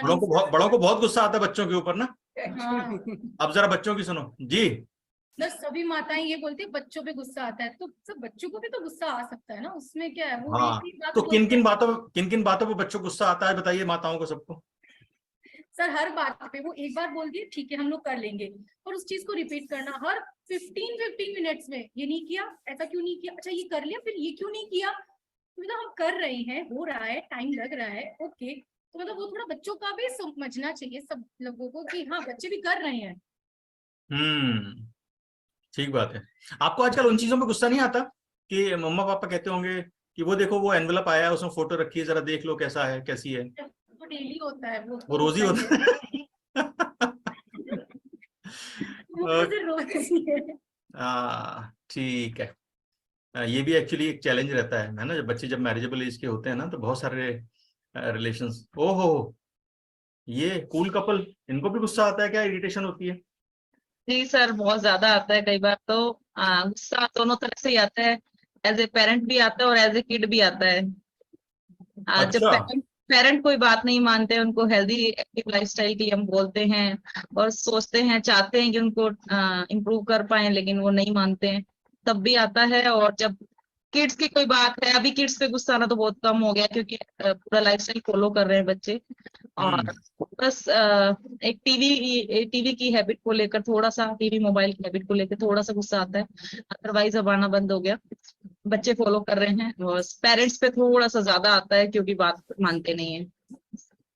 बड़ों को बहुत गुस्सा आता है बच्चों के ऊपर ना। हाँ। अब जरा बच्चों की सुनो जी। सभी माताएं ये बोलती है बच्चों पे गुस्सा आता है, तो सब बच्चों को भी तो गुस्सा आ सकता है ना, उसमें क्या है। वो हाँ, एक ही बात तो बोलते हैं। किन किन बातों पे बच्चों को गुस्सा आता है बताइए, माताओं को सबको। सर हर बात पे वो एक बार बोल दिए ठीक है हम लोग कर लेंगे, और उस चीज को रिपीट करना हर 15 मिनट्स में, ये नहीं किया, ऐसा क्यों नहीं किया, अच्छा ये कर लिया, फिर ये क्यों नहीं किया। तो मतलब हम कर रहे हैं, हो रहा है, टाइम लग रहा है, ओके। तो मतलब वो थोड़ा बच्चों का भी समझना चाहिए सब लोगों को कि हाँ बच्चे भी कर रहे हैं। ठीक बात है। आपको आजकल उन चीजों पे गुस्सा नहीं आता कि मम्मा पापा कहते होंगे कि वो देखो वो एनवेलप आया है, उसमें फोटो रखी है, जरा देख लो कैसा है कैसी है। वो डेली होता है, वो वो तो रोज ही होता होता है। वो तो सिर्फ रोज ही है। ठीक है। ये भी एक्चुअली एक चैलेंज रहता है ना, जब बच्चे जब मैरिजेबल एज के होते हैं ना, तो बहुत सारे रिलेशंस। ओहो, ये कूल कपल, इनको भी गुस्सा आता है क्या, इरिटेशन होती है? जी सर, बहुत ज्यादा आता है। कई बार तो गुस्सा दोनों तरह से ही आता है। एज ए पेरेंट भी आता है और एज ए किड भी आता है। जब अच्छा। पेरेंट कोई बात नहीं मानते, उनको हेल्दी एक्टिव लाइफस्टाइल के लिए हम बोलते हैं और सोचते हैं, चाहते हैं कि उनको इम्प्रूव कर पाए, लेकिन वो नहीं मानते हैं, तब भी आता है। और जब किड्स की कोई बात है, अभी किड्स पे गुस्सा आना तो बहुत कम हो गया, क्योंकि पूरा लाइफस्टाइल फॉलो कर रहे हैं बच्चे। और बस एक टीवी की हैबिट को लेकर थोड़ा सा, टीवी मोबाइल की हैबिट को लेकर थोड़ा सा गुस्सा आता है। अदरवाइज अब आना बंद हो गया, बच्चे फॉलो कर रहे हैं। और पेरेंट्स पे थोड़ा सा ज्यादा आता है, क्योंकि बात मानते नहीं है।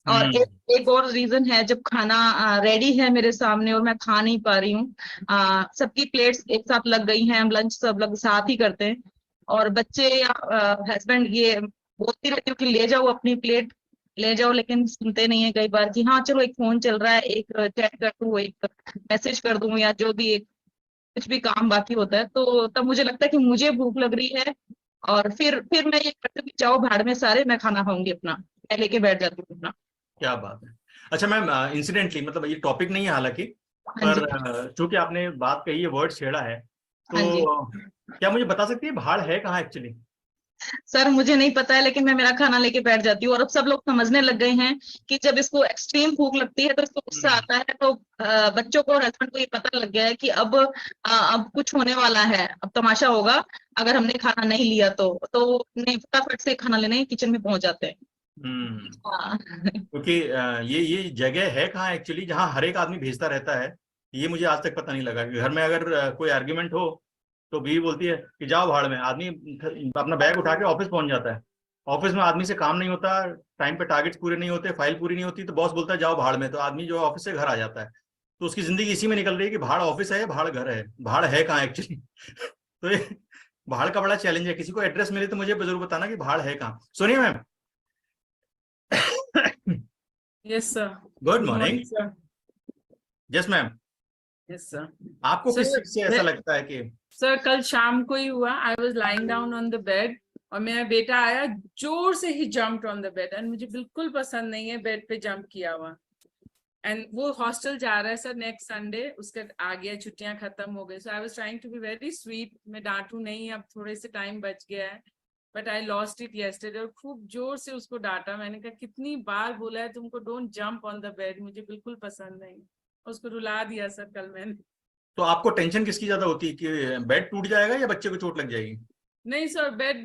और एक और रीजन है, जब खाना रेडी है मेरे सामने और मैं खा नहीं पा रही हूँ, सबकी प्लेट्स एक साथ लग गई हैं, हम लंच सब लोग साथ ही करते हैं, और बच्चे या हस्बैंड ये बोलती रहती हूँ कि ले जाओ अपनी प्लेट, ले जाओ, लेकिन सुनते नहीं है कई बार कि हाँ चलो एक फोन चल रहा है, एक चैट कर दूं, एक मैसेज कर दूं, या जो भी एक कुछ भी काम बाकी होता है, तो तब मुझे लगता है कि मुझे भूख लग रही है। और फिर मैं ये करती हूँ कि जाओ भाड़ में सारे, मैं खाना खाऊंगी अपना, मैं लेके बैठ जाती हूँ अपना। क्या बात है। अच्छा मैम, इंसिडेंटली मतलब ये टॉपिक नहीं है हालांकि, हाँ जी। पर चूंकि आपने बात कही है, वर्ड छेड़ा है, हाँ जी तो क्या मुझे बता सकती है भाड़ है कहाँ एक्चुअली? सर, मुझे नहीं पता है, लेकिन मैं मेरा खाना लेके बैठ जाती हूँ। और अब सब लोग समझने लग गए हैं कि जब इसको एक्सट्रीम भूख लगती है तो इसको गुस्सा आता है, तो बच्चों को और हस्बैंड को ये पता लग गया है कि अब कुछ होने वाला है, अब तमाशा होगा अगर हमने खाना नहीं लिया तो नहीं, फटाफट से खाना लेने किचन में पहुंच जाते हैं। हाँ। क्योंकि ये जगह है कहाँ एक्चुअली जहाँ हर एक आदमी भेजता रहता है, ये मुझे आज तक पता नहीं लगा कि घर में अगर कोई आर्ग्यूमेंट हो तो बीवी बोलती है कि जाओ भाड़ में, आदमी अपना बैग उठा के ऑफिस पहुंच जाता है। ऑफिस में आदमी से काम नहीं होता, टाइम पे टारगेट्स पूरे नहीं होते, फाइल पूरी नहीं होती, तो बॉस बोलता है जाओ भाड़ में, तो आदमी जो ऑफिस से घर आ जाता है। तो उसकी जिंदगी इसी में निकल रही है कि भाड़ ऑफिस है, भाड़ घर है, भाड़ है कहाँ एक्चुअली। तो ये भाड़ का बड़ा चैलेंज है। किसी को एड्रेस मिले तो मुझे जरूर बताना कि भाड़ है कहाँ। सुनिए ma'am. Yes sir. Good morning sir. Yes ma'am. Yes sir. आपको किस चीज से ऐसा लगता है कि? सर कल शाम को ही हुआ, I was lying down on the bed और मेरा बेटा आया, जोर से ही jumped on the bed, and मुझे बिल्कुल पसंद नहीं है बेड पे जंप किया हुआ। एंड वो हॉस्टल जा रहा है सर नेक्स्ट संडे, उसका आ गया, छुट्टियां खत्म हो गई। So I was trying to be very sweet, मैं डांटू नहीं, अब थोड़े से टाइम बच गया है, but I lost it yesterday, और खूब जोर से उसको डांटा। मैंने कहा कितनी बार बोला है तुमको, don't jump on the bed, मुझे बिल्कुल पसंद नहीं। उसको रुला दिया सर कल मैंने। तो आपको टेंशन किसकी ज्यादा होती है कि बेड टूट जाएगा या बच्चे को चोट लग जाएगी? नहीं सर, बेड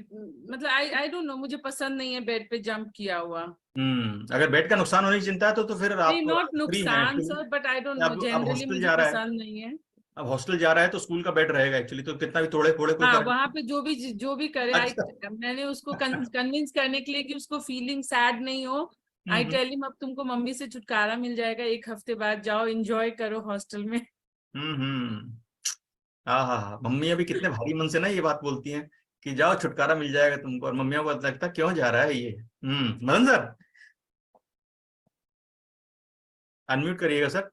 मतलब आई डोंट नो, मुझे पसंद नहीं है बेड पे जंप किया हुआ। अगर बेड का नुकसान होने की चिंता है तो फिर आप नहीं, नॉट फ्री हैं नुकसान actually। Sir, but I don't know, अब जनरली हॉस्टल मुझे जा रहा है, पसंद नहीं है। अब हॉस्टल जा रहा है तो स्कूल का बेड रहेगा एक्चुअली, तो कितना भी तोड़े फोड़े कोई हाँ, फर्क वहां पे जो भी करे, नहीं। आई अच्छा। मैंने उसको कन्विंस करने के लिए कि उसको फीलिंग सैड नहीं हो, आई टेल हिम अब तुमको मम्मी से छुटकारा मिल जाएगा, एक हफ्ते बाद जाओ एंजॉय करो हॉस्टल में। हाँ हाँ हाँ, मम्मियाँ भी कितने भारी मन से ना ये बात बोलती हैं कि जाओ छुटकारा मिल जाएगा तुमको, और मम्मियों को लगता है क्यों जा रहा है ये। मदन सर, अनम्यूट करिएगा सर।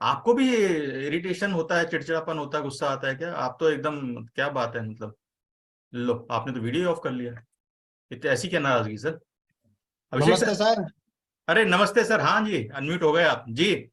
आपको भी इरिटेशन होता है, चिड़चिड़ापन होता है, गुस्सा आता है क्या? आप तो एकदम, क्या बात है मतलब, लो आपने तो वीडियो ऑफ कर लिया। इतनी ऐसी क्या नाराजगी सर? अभिषेक नमस्ते सर। सर। अरे नमस्ते सर, हाँ जी, अनम्यूट हो गए आप जी।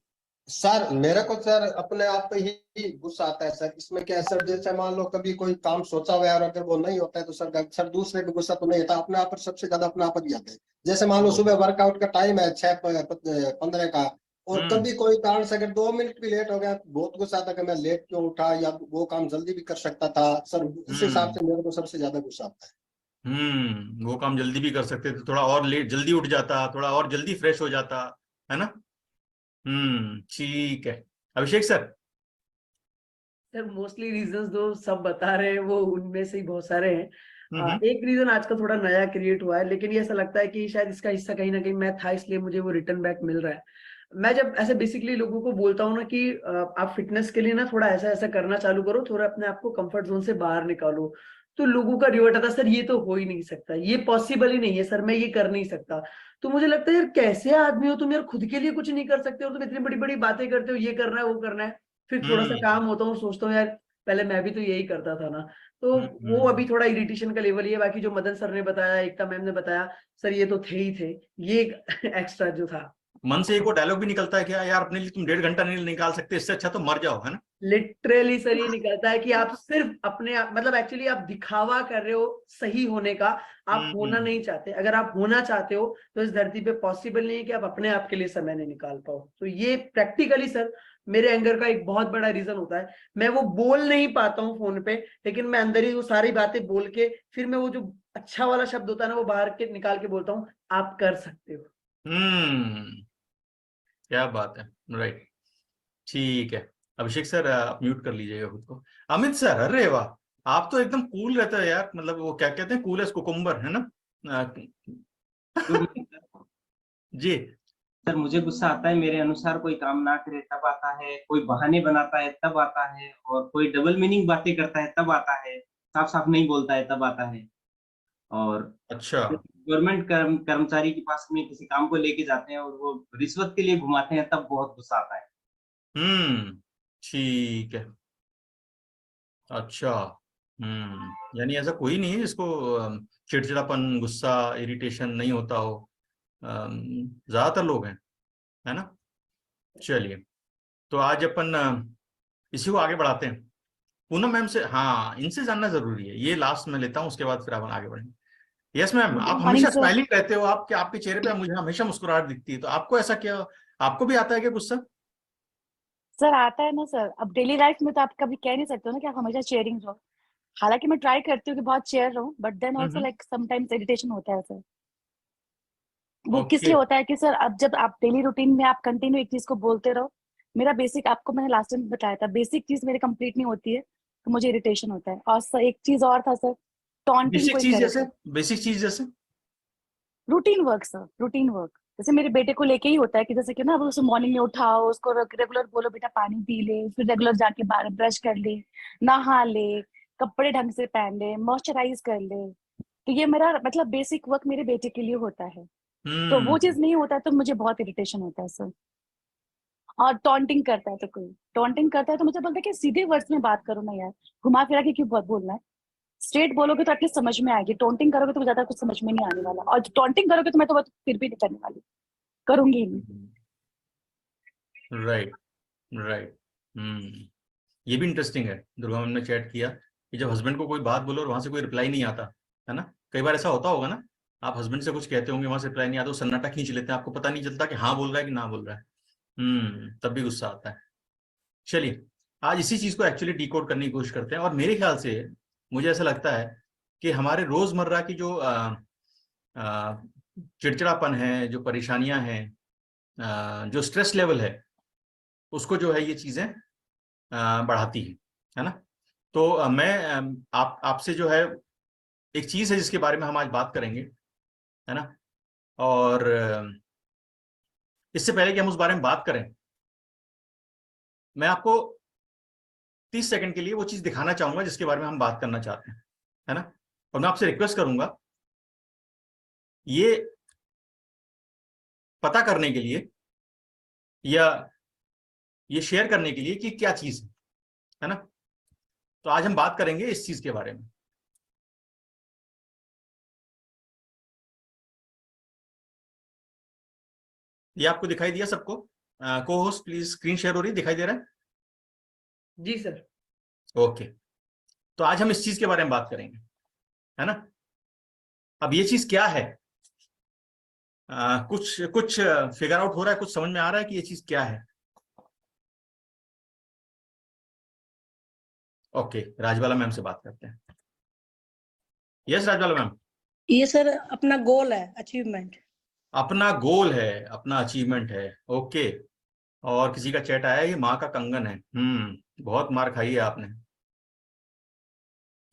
सर मेरे को सर अपने आप पे ही गुस्सा आता है सर। इसमें क्या है सर, जैसे मान लो कभी कोई काम सोचा हुआ है और अगर वो नहीं होता है तो सर दूसरे पे गुस्सा तो नहीं होता, अपने आप पर सबसे ज्यादा अपने आप पर ही आता है। जैसे मान लो सुबह वर्कआउट का टाइम है 6:15 का, और कभी कोई कारण से अगर 2 मिनट भी लेट हो गया बहुत गुस्सा आता है कि मैं लेट क्यों उठा, या वो काम जल्दी भी कर सकता था सर। इस हिसाब से मेरे को सबसे ज्यादा गुस्सा आता है। वो काम जल्दी भी कर सकते थे, थोड़ा और लेट जल्दी उठ जाता, थोड़ा और जल्दी फ्रेश हो जाता, है ना। ठीक है। अभिषेक सर। सर मोस्टली रीजंस जो सब बता रहे हैं वो उनमें से ही बहुत सारे हैं। हम्म एक रीजन आजकल थोड़ा नया क्रिएट हुआ है, लेकिन ये ऐसा लगता है कि शायद इसका हिस्सा कहीं ना कहीं मैं था, इसलिए मुझे वो रिटर्न बैक मिल रहा है। मैं जब ऐसे बेसिकली लोगों को बोलता हूँ ना कि आप फिटनेस के लिए ना थोड़ा ऐसा ऐसा करना चालू करो, थोड़ा अपने आप को कंफर्ट जोन से बाहर निकालो, तो लोगों का रिवर्ट आता है, सर ये तो हो ही नहीं सकता, ये पॉसिबल ही नहीं है सर, मैं ये कर नहीं सकता। तो मुझे लगता है यार कैसे आदमी हो तुम यार, खुद के लिए कुछ नहीं कर सकते हो, तुम इतनी बड़ी बड़ी बातें करते हो, ये करना है वो करना है। फिर थोड़ा सा काम होता हूँ, सोचता हूँ यार पहले मैं भी तो यही करता था ना। तो वो अभी थोड़ा इरिटेशन का लेवल ही है। बाकी जो मदन सर ने बताया, एकता मैम ने बताया, सर ये तो थे ही थे, ये एक एक्स्ट्रा जो था। मन से एक वो डायलॉग भी निकलता है क्या यार, अपने लिए तुम 1.5 घंटा नहीं निकाल सकते, इससे अच्छा तो मर जाओ, है ना। लिटरली सर ये निकलता है कि आप सिर्फ अपने आप, मतलब एक्चुअली आप दिखावा कर रहे हो सही होने का, आप होना नहीं चाहते। अगर आप होना चाहते हो तो इस धरती पे पॉसिबल नहीं है कि आप अपने आप के लिए समय नहीं निकाल पाओ। तो ये प्रैक्टिकली सर मेरे एंगर का एक बहुत बड़ा रीजन होता है। मैं वो बोल नहीं पाता हूँ फोन पे, लेकिन मैं अंदर ही वो सारी बातें बोल के फिर मैं वो जो अच्छा वाला शब्द होता है ना वो बाहर के निकाल के बोलता हूँ, आप कर सकते हो। क्या बात है। राइट। ठीक है। अभिषेक सर आप म्यूट कर लीजिएगा खुद को। अमित सर, अरे वाह, आप तो एकदम कूल रहते हैं यार, मतलब वो क्या कहते हैं, कूल एज कुकुम्बर, है ना। जी। सर मुझे गुस्सा आता है मेरे अनुसार कोई काम ना करे तब आता है, कोई बहाने बनाता है तब आता है, और कोई डबल मीनिंग बातें करता है तब आता है, साफ साफ नहीं बोलता है तब आता है। और अच्छा। गवर्नमेंट कर्मचारी के पास में किसी काम को लेके जाते हैं और वो रिश्वत के लिए घुमाते हैं तब बहुत गुस्सा आता है। ठीक है। अच्छा। यानी ऐसा कोई नहीं है जिसको चिड़चिड़ापन, गुस्सा, इरिटेशन नहीं होता हो। ज्यादातर लोग हैं, है ना। चलिए, तो आज अपन इसी को आगे बढ़ाते हैं। पूनम मैम से, हाँ, इनसे जानना जरूरी है, ये लास्ट में लेता हूँ, उसके बाद फिर अपन आगे बढ़ेंगे। यस मैम, आप हमेशा स्माइलिंग रहते हो, आपके चेहरे पे मुझे हमेशा मुस्कुराहट दिखती है, तो आपको ऐसा क्या, आपको भी आता है क्या गुस्सा? सर आता है ना सर। अब डेली लाइफ में तो आप कभी कह नहीं सकते हो ना कि आप हमेशा चेयरिंग रहो। हालांकि मैं ट्राई करती हूँ कि बहुत चेयर रहूं, but then also like sometimes irritation होता है सर। वो किस ओके। लिए होता है कि सर अब जब आप डेली रूटीन में आप कंटिन्यू एक चीज को बोलते रहो, मेरा बेसिक, आपको मैंने लास्ट टाइम बताया था, बेसिक चीज मेरी कंप्लीट नहीं होती है तो मुझे इरिटेशन होता है। और सर एक चीज और था सर, टॉन्टिंग बेसिक कोई चीज करे जैसे? तो। बेसिक चीज जैसे? Routine work sir, routine work. जैसे मेरे बेटे को लेके ही होता है कि जैसे कि ना अब उसे मॉर्निंग में उठाओ, उसको रेगुलर बोलो बेटा पानी पी ले, फिर रेगुलर जाके बाहर ब्रश कर ले, नहा ले, कपड़े ढंग से पहन ले, मॉइस्चराइज कर ले। तो ये मेरा मतलब बेसिक वर्क मेरे बेटे के लिए होता है। तो वो चीज नहीं होता है तो मुझे बहुत इरिटेशन होता है सर। और टॉन्टिंग करता है तो कोई टॉन्टिंग करता है तो मुझे बोलता है कि सीधे वर्ड्स में बात करो ना यार, घुमा फिरा के क्यों बहुत बोलना है। स्ट्रेट बोलोगे तो एटलीस्ट समझ में आएगी, टॉन्टिंग करोगे तो ज्यादा कुछ समझ में नहीं आने वाला, और टॉन्टिंग करोगे तो मैं तो बहुत फिर भी नहीं करने वाली, करूंगी ही नहीं। राइट। राइट। ये भी इंटरेस्टिंग है, दुर्गा मैम ने चैट किया कि जब हस्बैंड को कोई बात बोलो और वहां से कोई रिप्लाई नहीं आता, है ना, कई बार ऐसा होता होगा ना, आप हस्बैंड से कुछ कहते होंगे, वहां से रिप्लाई नहीं आता, वो सन्नाटा खींच लेते हैं, आपको पता नहीं चलता कि हाँ बोल रहा है कि ना बोल रहा है। तब भी गुस्सा आता है। चलिए, आज इसी चीज को एक्चुअली डिकोड करने की कोशिश करते हैं, और मेरे ख्याल से मुझे ऐसा लगता है कि हमारे रोजमर्रा की जो चिड़चिड़ापन है, जो परेशानियां हैं, जो स्ट्रेस लेवल है, उसको जो है ये चीजें बढ़ाती है ना। तो मैं आपसे जो है, एक चीज है जिसके बारे में हम आज बात करेंगे, है ना। और इससे पहले कि हम उस बारे में बात करें, मैं आपको 30 सेकंड के लिए वो चीज दिखाना चाहूंगा जिसके बारे में हम बात करना चाहते हैं, है ना। और मैं आपसे रिक्वेस्ट करूंगा ये पता करने के लिए या ये शेयर करने के लिए कि क्या चीज है ना। तो आज हम बात करेंगे इस चीज के बारे में। ये आपको दिखाई दिया सबको? को होस्ट प्लीज, स्क्रीन शेयर हो रही, दिखाई दे रहा है? जी सर। ओके। तो आज हम इस चीज के बारे में बात करेंगे, है ना। अब ये चीज क्या है, कुछ कुछ फिगर आउट हो रहा है, कुछ समझ में आ रहा है कि ये चीज क्या है? ओके, राजबाला मैम से बात करते हैं। Yes Rajbala ma'am. ये सर अपना गोल है, अचीवमेंट। अपना गोल है, अपना अचीवमेंट है, ओके। और किसी का चैट आया, ये माँ का कंगन है। बहुत मार खाई है आपने,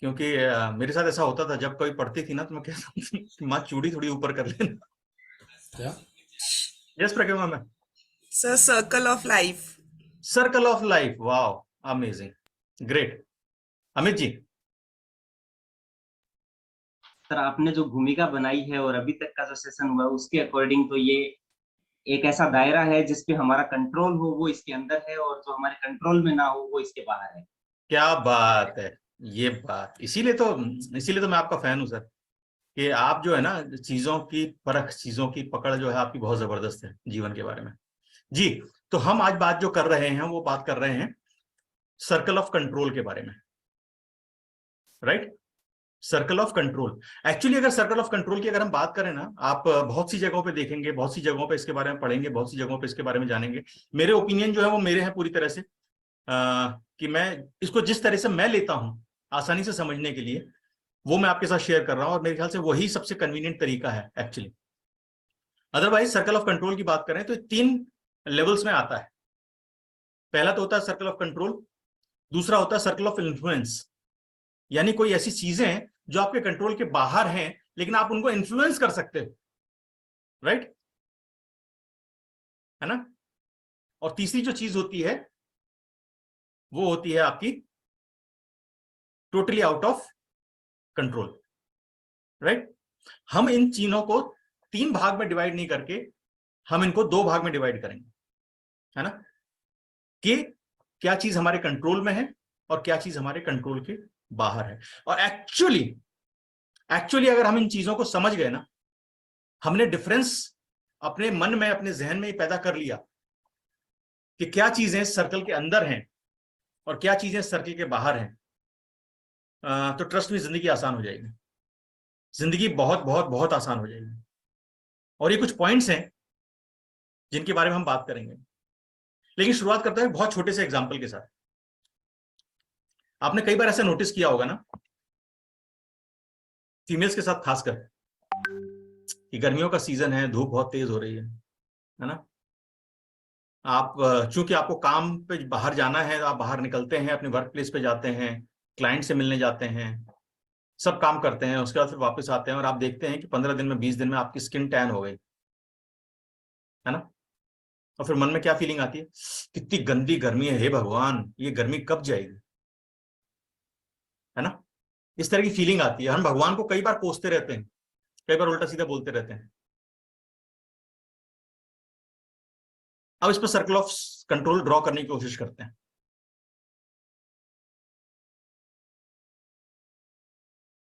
क्योंकि मेरे साथ ऐसा होता था, जब कोई पढ़ती थी ना तो मैं कहता था माँ चूड़ी थोड़ी ऊपर कर लेना। क्या? Yes Pragya ma'am. Sir circle of life. Circle of life, wow, amazing, great. Amit ji. Sir आपने जो भूमिका बनाई है और अभी तक का जो सेशन हुआ उसके अकॉर्डिंग तो ये एक ऐसा दायरा है जिसपे हमारा कंट्रोल हो वो इसके अंदर है, और जो हमारे कंट्रोल में ना हो वो इसके बाहर है। क्या बात है, ये बात, इसीलिए तो मैं आपका फैन हूं सर, कि आप जो है ना, चीजों की परख, चीजों की पकड़ जो है आपकी बहुत जबरदस्त है जीवन के बारे में। जी, तो हम आज बात जो कर रहे हैं वो बात कर रहे हैं सर्कल ऑफ कंट्रोल के बारे में, right? Circle of control. Actually अगर सर्कल ऑफ कंट्रोल की अगर हम बात करें ना, आप बहुत सी जगहों पे देखेंगे, बहुत सी जगहों पे इसके बारे में पढ़ेंगे, बहुत सी जगहों पे इसके बारे में जानेंगे। मेरे ओपिनियन जो है वो मेरे हैं पूरी तरह से, कि मैं इसको जिस तरह से मैं लेता हूं आसानी से समझने के लिए, वो मैं आपके साथ शेयर कर रहा हूं, और मेरे ख्याल से वही सबसे कन्वीनियंट तरीका है actually. Otherwise circle of control की बात करें तो 3 लेवल्स में आता है। पहला तो होता है सर्कल ऑफ कंट्रोल, दूसरा होता है सर्कल ऑफ इन्फ्लुएंस, यानी कोई ऐसी चीजें हैं जो आपके कंट्रोल के बाहर हैं लेकिन आप उनको इन्फ्लुएंस कर सकते हो, राइट? है ना? और तीसरी जो चीज होती है वो होती है आपकी totally out of control, right? हम इन चीजों को 3 भाग में डिवाइड नहीं करके हम इनको 2 भाग में डिवाइड करेंगे, है ना? कि क्या चीज हमारे कंट्रोल में है और क्या चीज हमारे कंट्रोल के बाहर है। और एक्चुअली अगर हम इन चीजों को समझ गए ना, हमने डिफरेंस अपने मन में, अपने जहन में पैदा कर लिया कि क्या चीजें सर्कल के अंदर हैं और क्या चीजें सर्कल के बाहर हैं, तो ट्रस्ट में जिंदगी आसान हो जाएगी, जिंदगी बहुत बहुत बहुत आसान हो जाएगी। और ये कुछ पॉइंट्स हैं जिनके बारे में हम बात करेंगे, लेकिन शुरुआत करते हैं बहुत छोटे से एग्जांपल के साथ। आपने कई बार ऐसा नोटिस किया होगा ना, फीमेल्स के साथ खासकर, कि गर्मियों का सीजन है, धूप बहुत तेज हो रही है ना? आप चूंकि आपको काम पे बाहर जाना है, आप बाहर निकलते हैं, अपने वर्क प्लेस पे जाते हैं, क्लाइंट से मिलने जाते हैं, सब काम करते हैं, उसके बाद फिर वापस आते हैं और आप देखते हैं कि 15 दिन में, 20 दिन में आपकी स्किन टैन हो गई, है ना? और फिर मन में क्या फीलिंग आती है? कितनी गंदी गर्मी है, हे भगवान, ये गर्मी कब जाएगी, है ना? इस तरह की फीलिंग आती है। हम भगवान को कई बार कोसते रहते हैं, कई बार उल्टा सीधा बोलते रहते हैं। अब इस पर सर्कल ऑफ कंट्रोल ड्रॉ करने की कोशिश करते हैं।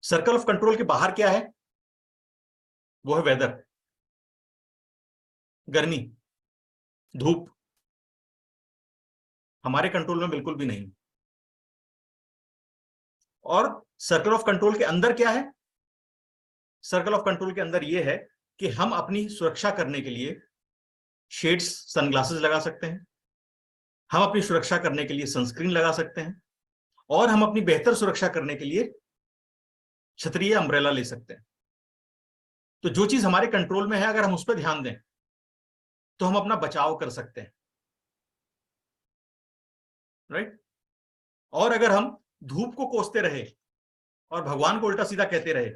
सर्कल ऑफ कंट्रोल के बाहर क्या है? वो है वेदर, गर्मी, धूप, हमारे कंट्रोल में बिल्कुल भी नहीं। और सर्कल ऑफ कंट्रोल के अंदर क्या है? सर्कल ऑफ कंट्रोल के अंदर यह है कि हम अपनी सुरक्षा करने के लिए शेड्स, सनग्लासेस लगा सकते हैं, हम अपनी सुरक्षा करने के लिए सनस्क्रीन लगा सकते हैं, और हम अपनी बेहतर सुरक्षा करने के लिए छतरी या अम्ब्रेला ले सकते हैं। तो जो चीज हमारे कंट्रोल में है, अगर हम उस पर ध्यान दें तो हम अपना बचाव कर सकते हैं, राइट? और अगर हम धूप को कोसते रहे और भगवान को उल्टा सीधा कहते रहे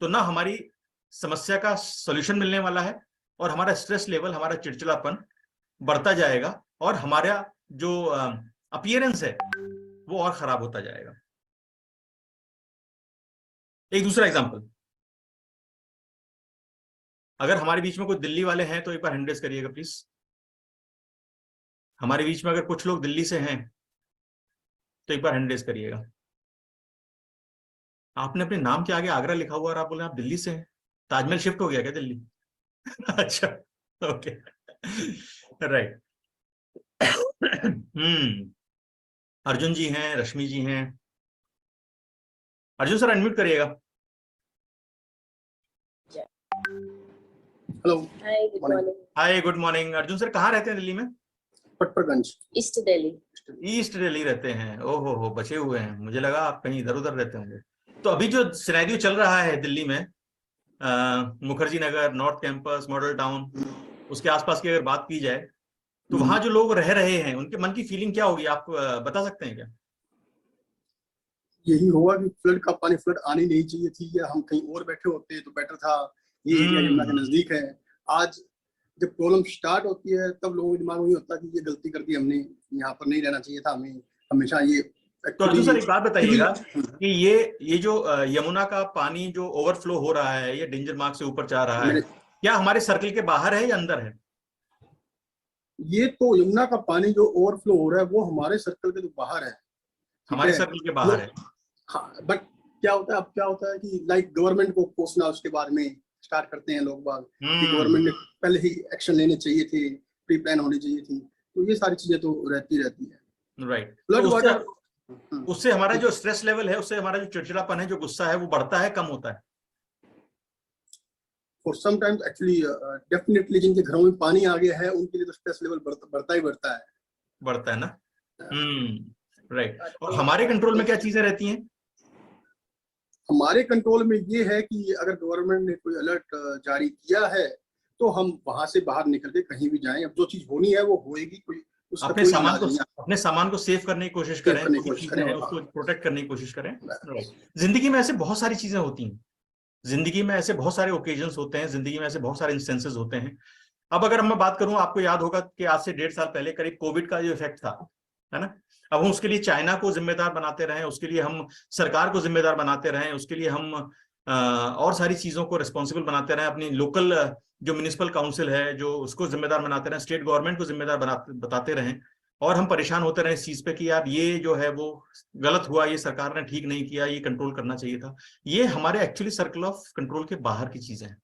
तो ना हमारी समस्या का सॉल्यूशन मिलने वाला है, और हमारा स्ट्रेस लेवल, हमारा चिड़चिड़ापन बढ़ता जाएगा, और हमारा जो अपीयरेंस है वो और खराब होता जाएगा। एक दूसरा एग्जांपल, अगर हमारे बीच में कोई दिल्ली वाले हैं तो एक बार हैंड रेज करिएगा प्लीज। हमारे बीच में अगर कुछ लोग दिल्ली से हैं तो एक बार हैंड रेज करिएगा। आपने अपने नाम के आगे आगरा लिखा हुआ और आप बोले आप दिल्ली से हैं? ताजमहल शिफ्ट हो गया क्या दिल्ली? अच्छा, ओके, राइट। अर्जुन जी हैं, रश्मि जी हैं। अर्जुन सर अनम्यूट करिएगा। Hello, hi good morning. Hi good morning. Arjun sir कहाँ रहते हैं दिल्ली में? पटपरगंज। ईस्ट दिल्ली। ईस्ट दिल्ली रहते हैं। ओहो हो, बचे हुए हैं, मुझे लगा आप कहीं इधर उधर रहते होंगे। तो अभी जो सिनेरियो चल रहा है दिल्ली में, Mukherjee Nagar, north campus, model town, उसके आसपास की अगर बात की जाए तो वहां जो लोग रह रहे हैं उनके मन की फीलिंग क्या होगी, आप बता सकते हैं क्या? यही होगा कि फ्लड का पानी, फ्लड आनी नहीं चाहिए थी, या हम कहीं और बैठे होते तो बेटर था। ये एरिया यमुना के नजदीक है। आज जब प्रॉब्लम स्टार्ट होती है तब लोगों के दिमाग में होता है कि ये गलती कर दी हमने, यहाँ पर नहीं रहना चाहिए था हमें, हमेशा ये। तो अर्जुन सर एक बात बताइएगा कि ये जो यमुना का पानी जो ओवरफ्लो हो रहा है, ये डेंजर मार्क से ऊपर जा रहा है, क्या हमारे सर्कल के बाहर है या अंदर है? ये तो यमुना का पानी जो ओवरफ्लो हो रहा है वो हमारे सर्कल के तो बाहर है, हमारे सर्कल के बाहर है। हाँ, बट क्या होता है, अब क्या होता है कि लाइक गवर्नमेंट को कोसना, उसके बारे में स्टार्ट करते हैं लोग बाग कि गवर्नमेंट ने पहले ही एक्शन लेने चाहिए थे, प्री प्लान होनी चाहिए थी। तो ये सारी चीजें तो रहती है। राइट। फ्लड वाटर, उससे हमारा जो स्ट्रेस लेवल है, उससे हमारा जो चिड़चिड़ापन है, जो गुस्सा है, वो बढ़ता है, कम होता है? फॉर समटाइम्स एक्चुअली डेफिनेटली जिनके घरों में पानी आ गया है उनके लिए तो स्ट्रेस लेवल बढ़ता ही बढ़ता है। बढ़ता है ना? राइट। और हमारे कंट्रोल में क्या चीजें रहती हैं? हमारे कंट्रोल में ये है कि अगर गवर्नमेंट ने कोई अलर्ट जारी किया है तो हम वहां से बाहर निकल के कहीं भी जाएं। अब जो चीज होनी है वो होएगी। कोई अपने सामान को सेव करने की कोशिश करें, उसको प्रोटेक्ट करने की कोशिश करें। जिंदगी में ऐसे बहुत सारी चीजें होती हैं, जिंदगी में ऐसे बहुत सारे ओकेजन्स होते हैं, जिंदगी में ऐसे बहुत सारे इंस्टेंसेस होते हैं। अब अगर मैं बात करूं, आपको याद होगा कि आज से 1.5 साल पहले करीब कोविड का जो इफेक्ट था, है ना, अब हम उसके लिए चाइना को जिम्मेदार बनाते रहे, उसके लिए हम सरकार को जिम्मेदार बनाते रहे, उसके लिए हम और सारी चीजों को रिस्पॉन्सिबल बनाते रहे, अपनी लोकल जो म्युनिसिपल काउंसिल है जो उसको जिम्मेदार बनाते रहे, स्टेट गवर्नमेंट को जिम्मेदार बताते रहे, और हम परेशान होते रहे इस चीज पे कि यार ये जो है वो गलत हुआ, ये सरकार ने ठीक नहीं किया, ये कंट्रोल करना चाहिए था। ये हमारे एक्चुअली सर्कल ऑफ कंट्रोल के बाहर की चीजें हैं।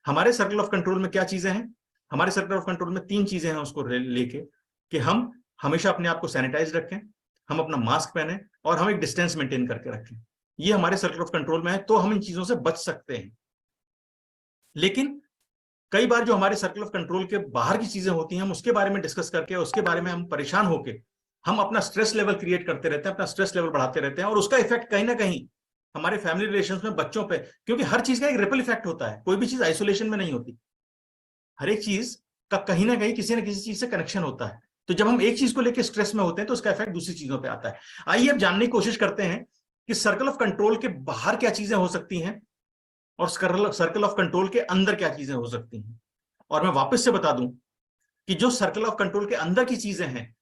हमारे सर्कल ऑफ कंट्रोल में क्या चीजें हैं? हमारे सर्कल ऑफ कंट्रोल में 3 चीजें हैं उसको लेके, कि हम हमेशा अपने आप को सैनिटाइज रखें, हम अपना मास्क पहने, और हम एक डिस्टेंस मेंटेन करके रखें। ये हमारे सर्कल ऑफ कंट्रोल में है, तो हम इन चीजों से बच सकते हैं। लेकिन कई बार जो हमारे सर्कल ऑफ कंट्रोल के बाहर की चीजें होती हैं, हम उसके बारे में डिस्कस करके, उसके बारे में हम परेशान होके हम अपना स्ट्रेस लेवल क्रिएट करते रहते हैं, अपना स्ट्रेस लेवल बढ़ाते रहते हैं, और उसका इफेक्ट कहीं ना कहीं हमारे फैमिली रिलेशंस में, बच्चों पे, क्योंकि हर चीज का एक रिपल इफेक्ट होता है, कोई भी चीज आइसोलेशन में नहीं होती, हर एक चीज का कहीं ना कहीं किसी ना किसी चीज से कनेक्शन होता है। तो जब हम एक चीज को लेकर स्ट्रेस में होते हैं तो उसका इफेक्ट दूसरी चीजों पे आता है। आइए अब जानने की कोशिश करते हैं कि सर्कल ऑफ कंट्रोल के बाहर क्या चीजें हो सकती हैं और सर्कल ऑफ कंट्रोल के अंदर क्या चीजें हो सकती हैं। और मैं वापस से बता दूं कि जो सर्कल ऑफ कंट्रोल के अंदर की चीजें हैं,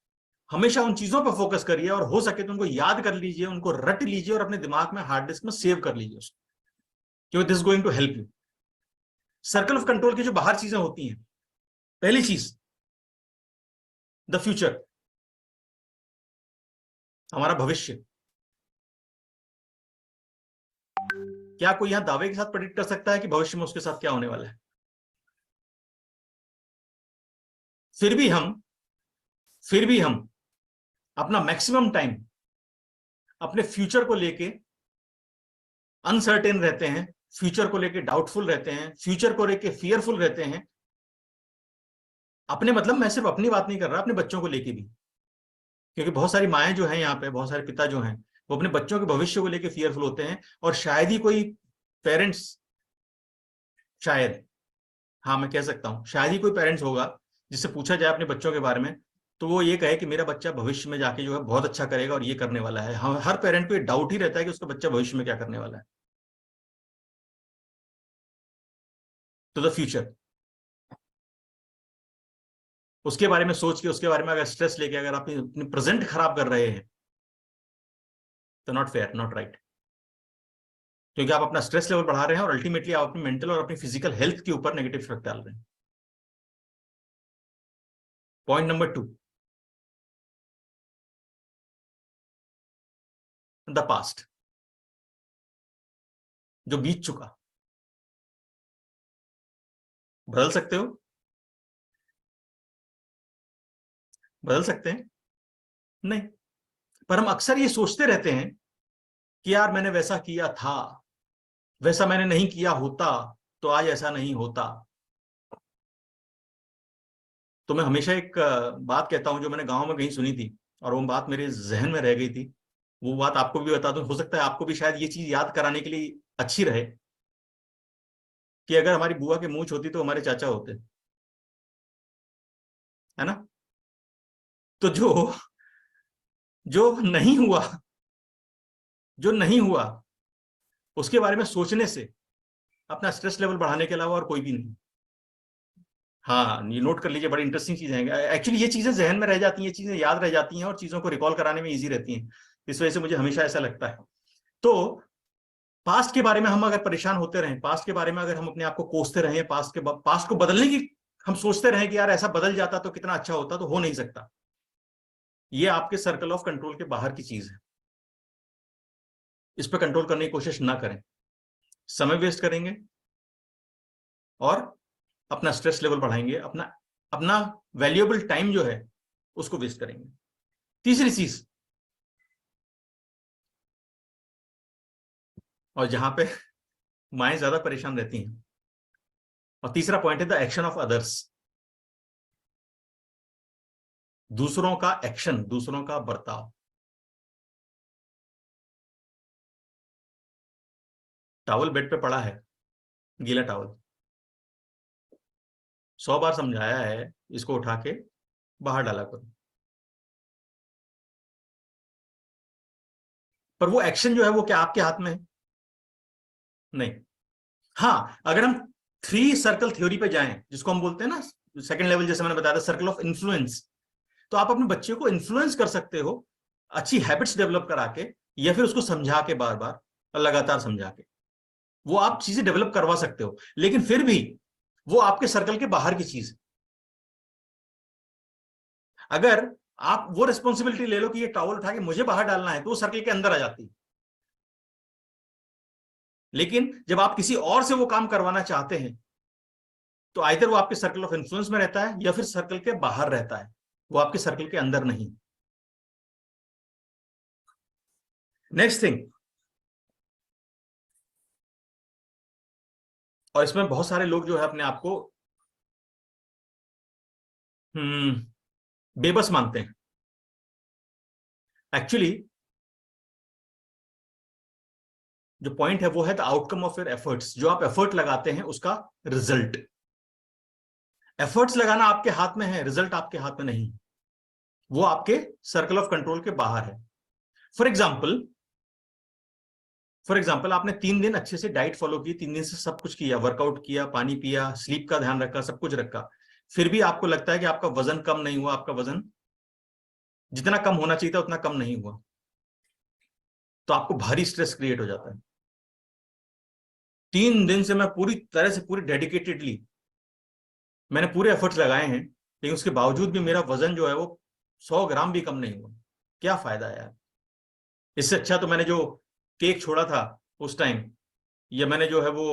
हमेशा उन चीजों पर फोकस करिए, और हो सके तो उनको याद कर लीजिए, उनको रट लीजिए, और अपने दिमाग में, हार्ड डिस्क में सेव कर लीजिए उसको, क्योंकि this going to help you. Circle of control की जो बाहर चीजें होती हैं, पहली चीज द फ्यूचर, हमारा भविष्य। क्या कोई यहां दावे के साथ प्रेडिक्ट कर सकता है कि भविष्य में उसके साथ क्या होने वाला है? फिर भी हम अपना मैक्सिमम टाइम अपने फ्यूचर को लेके अनसर्टेन रहते हैं, फ्यूचर को लेके डाउटफुल रहते हैं, फ्यूचर को लेके फियरफुल रहते हैं। अपने मतलब मैं सिर्फ अपनी बात नहीं कर रहा, अपने बच्चों को लेके भी, क्योंकि बहुत सारी माएँ जो हैं यहाँ पे, बहुत सारे पिता जो हैं, वो अपने बच्चों के भविष्य को लेके फियरफुल होते हैं। और शायद ही कोई पेरेंट्स, शायद, हाँ मैं कह सकता हूं, शायद ही कोई पेरेंट्स होगा जिससे पूछा जाए अपने बच्चों के बारे में तो वो ये कहे कि मेरा बच्चा भविष्य में जाके जो है बहुत अच्छा करेगा और ये करने वाला है। हर पेरेंट को ये डाउट ही रहता है कि उसका बच्चा भविष्य में क्या करने वाला है। तो द फ्यूचर, उसके बारे में सोच के, उसके बारे में अगर स्ट्रेस लेके अगर आप अपनी प्रेजेंट खराब कर रहे हैं तो नॉट फेयर, नॉट राइट, क्योंकि आप अपना स्ट्रेस लेवल बढ़ा रहे हैं और अल्टीमेटली आप अपनी मेंटल और अपनी फिजिकल हेल्थ के ऊपर नेगेटिव इफेक्ट डाल रहे हैं। पॉइंट नंबर 2, द पास्ट, जो बीत चुका। बदल सकते हो, बदल सकते हैं नहीं, पर हम अक्सर ये सोचते रहते हैं कि यार मैंने वैसा किया था, वैसा मैंने नहीं किया होता तो आज ऐसा नहीं होता। तो मैं हमेशा एक बात कहता हूं जो मैंने गांव में कहीं सुनी थी और वो बात मेरे जहन में रह गई थी। वो बात आपको भी बता दूं, हो सकता है आपको भी शायद ये चीज याद कराने के लिए अच्छी रहे, कि अगर हमारी बुआ के मूंछ होती तो हमारे चाचा होते, है ना। तो जो नहीं हुआ, जो नहीं हुआ उसके बारे में सोचने से अपना स्ट्रेस लेवल बढ़ाने के अलावा और कोई भी नहीं। हाँ, ये नोट कर लीजिए, बड़ी इंटरेस्टिंग चीजें हैं। एक्चुअली ये चीजें जहन में रह जाती हैं, ये चीजें याद रह जाती हैं और चीजों को रिकॉल कराने में इजी रहती हैं। इस वजह से मुझे हमेशा ऐसा लगता है। तो पास्ट के बारे में हम अगर परेशान होते रहें, पास्ट के बारे में अगर हम अपने आप को कोसते रहें, पास्ट को बदलने की हम सोचते रहें कि यार ऐसा बदल जाता तो कितना अच्छा होता, तो हो नहीं सकता। ये आपके सर्कल ऑफ कंट्रोल के बाहर की चीज है। इस पर कंट्रोल करने की कोशिश ना करें, समय वेस्ट करेंगे और अपना स्ट्रेस लेवल बढ़ाएंगे, अपना वैल्यूएबल टाइम जो है उसको वेस्ट करेंगे। तीसरी चीज, और जहां पे माएं ज्यादा परेशान रहती हैं, और तीसरा पॉइंट है द एक्शन ऑफ अदर्स। दूसरों का एक्शन, दूसरों का बर्ताव। टॉवल बेड पे पड़ा है, गीला टॉवल, 100 बार समझाया है इसको उठा के बाहर डाला करो, पर वो एक्शन जो है वो क्या आपके हाथ में है? नहीं। हाँ, अगर हम 3 सर्कल थ्योरी पे जाएं, जिसको हम बोलते हैं ना सेकंड लेवल, जैसे मैंने बताया था सर्कल ऑफ इन्फ्लुएंस, तो आप अपने बच्चे को इन्फ्लुएंस कर सकते हो अच्छी हैबिट्स डेवलप करा के, या फिर उसको समझा के, बार बार और लगातार समझा के, वो आप चीजें डेवलप करवा सकते हो। लेकिन फिर भी वो आपके सर्कल के बाहर की चीज है। अगर आप वो रिस्पॉन्सिबिलिटी ले लो कि ये टॉवल उठा के मुझे बाहर डालना है, तो वो सर्कल के अंदर आ जाती है। लेकिन जब आप किसी और से वो काम करवाना चाहते हैं, तो आइदर वो आपके सर्कल ऑफ इन्फ्लुएंस में रहता है या फिर सर्कल के बाहर रहता है, वो आपके सर्कल के अंदर नहीं। नेक्स्ट थिंग, और इसमें बहुत सारे लोग जो है अपने आप को बेबस मानते हैं। एक्चुअली जो पॉइंट है वो है the outcome of your efforts. जो आप एफर्ट लगाते हैं उसका रिजल्ट। एफर्ट्स लगाना आपके हाथ में है, रिजल्ट आपके हाथ में नहीं, वो आपके सर्कल ऑफ कंट्रोल के बाहर है। फॉर एग्जाम्पल आपने 3 दिन अच्छे से डाइट फॉलो की, 3 दिन से सब कुछ किया, वर्कआउट किया, पानी पिया, स्लीप का ध्यान रखा, सब कुछ रखा, फिर भी आपको लगता है कि आपका वजन कम नहीं हुआ, आपका वजन जितना कम होना चाहिए था उतना कम नहीं हुआ, तो आपको भारी स्ट्रेस क्रिएट हो जाता है। 3 दिन से मैं पूरी तरह से, पूरी डेडिकेटेडली मैंने पूरे एफर्ट्स लगाए हैं, लेकिन उसके बावजूद भी मेरा वजन जो है वो 100 ग्राम भी कम नहीं हुआ। क्या फायदा यार? इससे अच्छा तो मैंने जो केक छोड़ा था उस टाइम, या मैंने जो है वो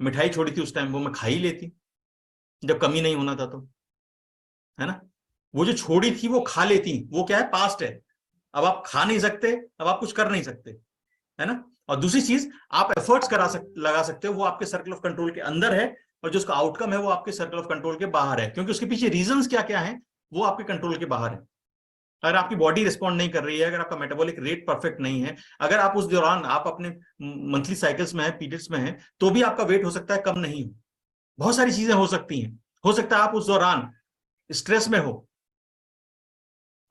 मिठाई छोड़ी थी उस टाइम, वो मैं खा ही लेती जब कमी नहीं होना था, तो है ना। वो जो छोड़ी थी वो खा लेती, वो क्या है, पास्ट है। अब आप खा नहीं सकते, अब आप कुछ कर नहीं सकते, है ना। और दूसरी चीज, आप एफर्ट्स लगा सकते हो, वो आपके सर्कल ऑफ कंट्रोल के अंदर है, और जो उसका आउटकम है वो आपके सर्कल ऑफ कंट्रोल के बाहर है, क्योंकि उसके पीछे रीजंस क्या क्या है वो आपके कंट्रोल के बाहर है। अगर आपकी बॉडी रिस्पॉन्ड नहीं कर रही है, अगर आपका मेटाबॉलिक रेट परफेक्ट नहीं है, अगर आप उस दौरान आप अपने मंथली साइकिल्स में है, पीरियड्स में है, तो भी आपका वेट हो सकता है कम नहीं हो। बहुत सारी चीजें हो सकती हैं। हो सकता है आप उस दौरान स्ट्रेस में हो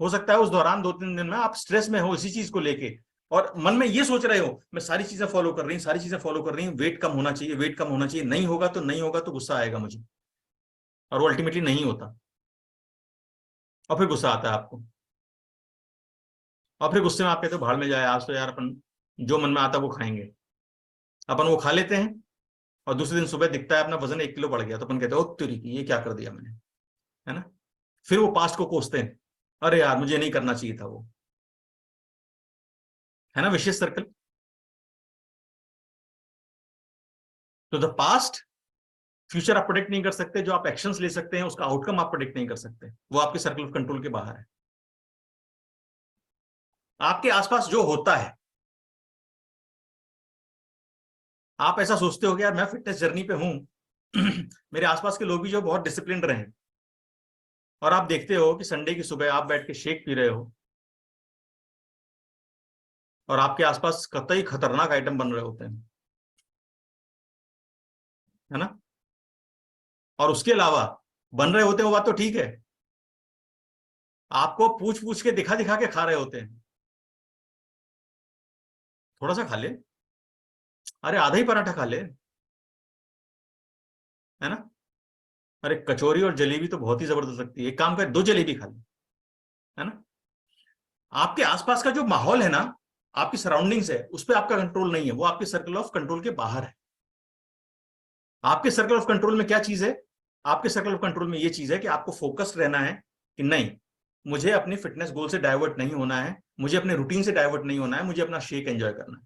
सकता है उस दौरान 2-3 दिन में आप स्ट्रेस में हो इसी चीज को लेके, और मन में ये सोच रहे हो मैं सारी चीजें फॉलो कर रही हूँ, वेट कम होना चाहिए, वेट कम होना चाहिए, नहीं होगा तो गुस्सा आएगा मुझे, और वो अल्टीमेटली नहीं होता, और फिर गुस्सा आता है आपको, और फिर गुस्से में आप कहते हो भाड़ में जाए, आज तो यार अपन जो मन में आता वो खाएंगे। अपन वो खा लेते हैं, और दूसरे दिन सुबह दिखता है अपना वजन 1 किलो बढ़ गया, तो अपन कहते हो तेरी की ये क्या कर दिया मैंने, है ना। फिर वो पास्ट को कोसते हैं, अरे यार मुझे नहीं करना चाहिए था वो, है ना, विशेष सर्कल। तो द पास्ट, फ्यूचर आप प्रोडिक्ट नहीं कर सकते, जो आप एक्शंस ले सकते हैं उसका आउटकम आप प्रोडिक्ट नहीं कर सकते, वो आपके सर्कल ऑफ कंट्रोल के बाहर है। आपके आसपास जो होता है, आप ऐसा सोचते हो कि यार मैं फिटनेस जर्नी पे हूं, मेरे आसपास के लोग भी जो बहुत डिसिप्लिन्ड रहे, और आप देखते हो कि संडे की सुबह आप बैठ के शेक पी रहे हो और आपके आसपास कतई खतरनाक आइटम बन रहे होते हैं, है ना, और उसके अलावा बन रहे होते हैं, वो बात तो ठीक है, आपको पूछ पूछ के दिखा दिखा के खा रहे होते हैं। थोड़ा सा खा ले, अरे आधा ही पराठा खा ले, है ना, अरे कचौरी और जलेबी तो बहुत ही जबरदस्त लगती है, एक काम कर 2 जलेबी खा ले, है ना। आपके आसपास का जो माहौल है ना, आपकी सराउंडिंग्स है, उस पर आपका कंट्रोल नहीं है, वो आपके सर्कल ऑफ कंट्रोल के बाहर है। आपके सर्कल ऑफ कंट्रोल में क्या चीज है? आपके सर्कल ऑफ कंट्रोल में ये चीज है कि आपको फोकस्ड रहना है कि नहीं, मुझे अपनी फिटनेस गोल से डाइवर्ट नहीं होना है, मुझे अपने रूटीन से डाइवर्ट नहीं होना है, मुझे अपना शेक एंजॉय करना है।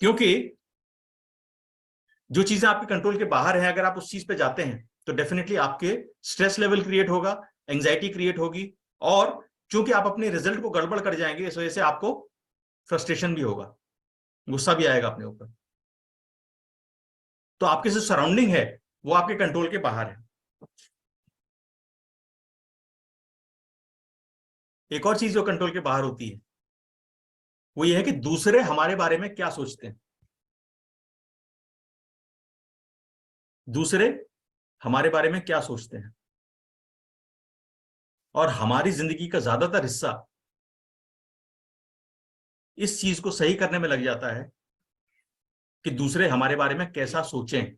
क्योंकि जो चीजें आपके कंट्रोल के बाहर है, अगर आप उस चीज पे जाते हैं तो डेफिनेटली आपके स्ट्रेस लेवल क्रिएट होगा, एंजाइटी क्रिएट होगी, और क्योंकि आप अपने रिजल्ट को गड़बड़ कर जाएंगे, इस वजह से आपको फ्रस्ट्रेशन भी होगा, गुस्सा भी आएगा अपने ऊपर। तो आपके जो सराउंडिंग है वो आपके कंट्रोल के बाहर है। एक और चीज जो कंट्रोल के बाहर होती है वो ये है कि दूसरे हमारे बारे में क्या सोचते हैं। दूसरे हमारे बारे में क्या सोचते हैं, और हमारी जिंदगी का ज्यादातर हिस्सा इस चीज को सही करने में लग जाता है कि दूसरे हमारे बारे में कैसा सोचें।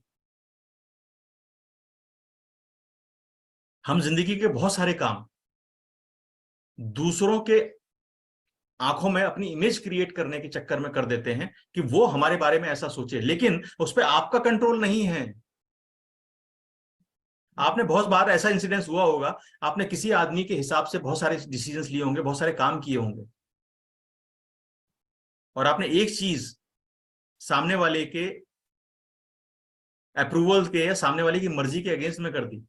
हम जिंदगी के बहुत सारे काम दूसरों के आंखों में अपनी इमेज क्रिएट करने के चक्कर में कर देते हैं कि वो हमारे बारे में ऐसा सोचे, लेकिन उस पर आपका कंट्रोल नहीं है। आपने बहुत बार ऐसा इंसिडेंस हुआ होगा, आपने किसी आदमी के हिसाब से बहुत सारे डिसीजंस लिए होंगे, बहुत सारे काम किए होंगे, और आपने एक चीज सामने वाले के अप्रूवल के या सामने वाले की मर्जी के अगेंस्ट में कर दी,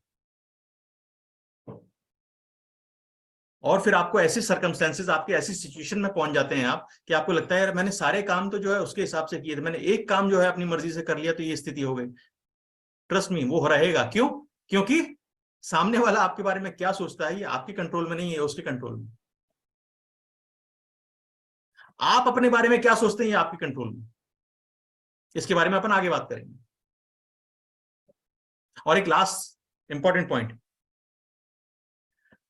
और फिर आपको ऐसे सर्कमस्टेंसेस, आपके ऐसी सिचुएशन में पहुंच जाते हैं आप कि आपको लगता है यार मैंने सारे काम तो जो है उसके हिसाब से किए थे, मैंने एक काम जो है अपनी मर्जी से कर लिया तो ये स्थिति हो गई। ट्रस्ट मी, वो रहेगा। क्यों? क्योंकि सामने वाला आपके बारे में क्या सोचता है ये आपके कंट्रोल में नहीं है, उसके कंट्रोल में। आप अपने बारे में क्या सोचते हैं ये आपके कंट्रोल में। इसके बारे में अपन आगे बात करेंगे। और एक लास्ट इंपॉर्टेंट पॉइंट,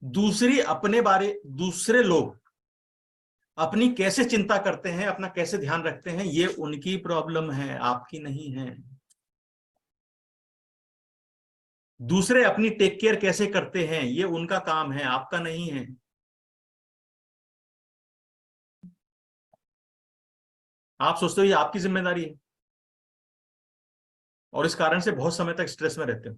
दूसरे लोग अपनी कैसे चिंता करते हैं, अपना कैसे ध्यान रखते हैं, ये उनकी प्रॉब्लम है, आपकी नहीं है। दूसरे अपनी टेक केयर कैसे करते हैं ये उनका काम है, आपका नहीं है। आप सोचते हो ये आपकी जिम्मेदारी है, और इस कारण से बहुत समय तक स्ट्रेस में रहते हो।